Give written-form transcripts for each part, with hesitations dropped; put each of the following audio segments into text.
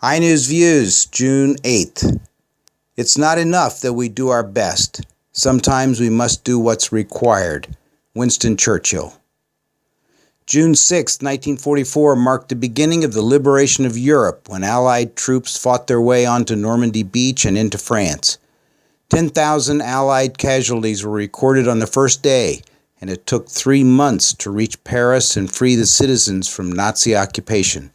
iNews Views, June 8th. It's not enough that we do our best. Sometimes we must do what's required. Winston Churchill. June 6, 1944 marked the beginning of the liberation of Europe when Allied troops fought their way onto Normandy Beach and into France. 10,000 Allied casualties were recorded on the first day, and it took 3 months to reach Paris and free the citizens from Nazi occupation.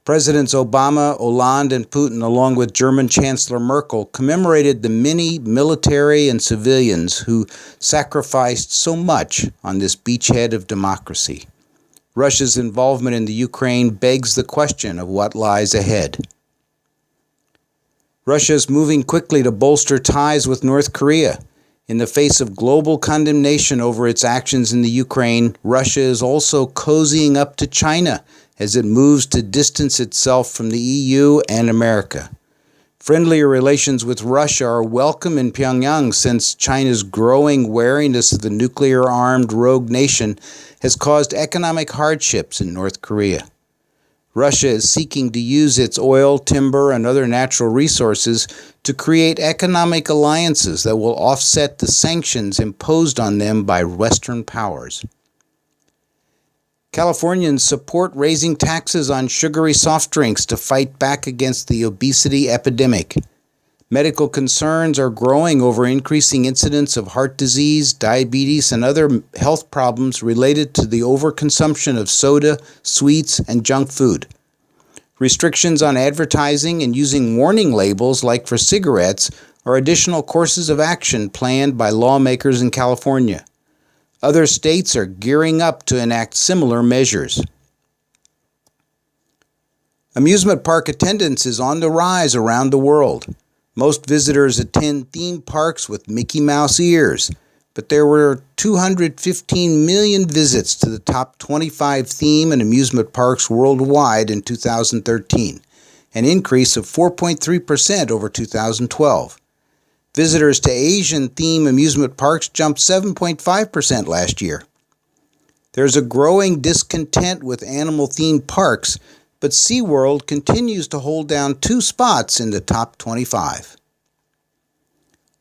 Presidents Obama, Hollande, and Putin, along with German Chancellor Merkel, commemorated the many military and civilians who sacrificed so much on this beachhead of democracy. Russia's involvement in the Ukraine begs the question of what lies ahead. Russia is moving quickly to bolster ties with North Korea. In the face of global condemnation over its actions in the Ukraine, Russia is also cozying up to China as it moves to distance itself from the EU and America. Friendlier relations with Russia are welcome in Pyongyang since China's growing wariness of the nuclear-armed rogue nation has caused economic hardships in North Korea. Russia is seeking to use its oil, timber, and other natural resources to create economic alliances that will offset the sanctions imposed on them by Western powers. Californians support raising taxes on sugary soft drinks to fight back against the obesity epidemic. Medical concerns are growing over increasing incidence of heart disease, diabetes, and other health problems related to the overconsumption of soda, sweets, and junk food. Restrictions on advertising and using warning labels like for cigarettes are additional courses of action planned by lawmakers in California. Other states are gearing up to enact similar measures. Amusement park attendance is on the rise around the world. Most visitors attend theme parks with Mickey Mouse ears, but there were 215 million visits to the top 25 theme and amusement parks worldwide in 2013, an increase of 4.3% over 2012. Visitors to Asian theme amusement parks jumped 7.5% last year. There's a growing discontent with animal-themed parks, but SeaWorld continues to hold down 2 spots in the top 25.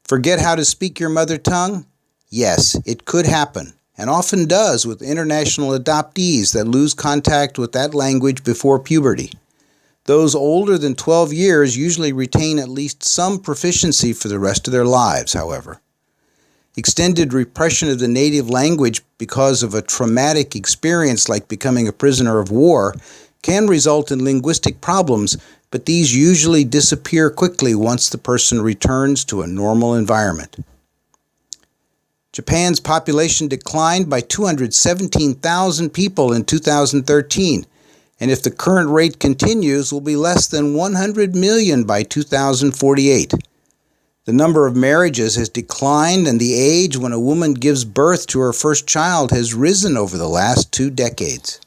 Forget how to speak your mother tongue? Yes, it could happen, and often does with international adoptees that lose contact with that language before puberty. Those older than 12 years usually retain at least some proficiency for the rest of their lives, however. Extended repression of the native language because of a traumatic experience like becoming a prisoner of war can result in linguistic problems, but these usually disappear quickly once the person returns to a normal environment. Japan's population declined by 217,000 people in 2013. And if the current rate continues, will be less than 100 million by 2048. The number of marriages has declined, and the age when a woman gives birth to her first child has risen over the last 2 decades.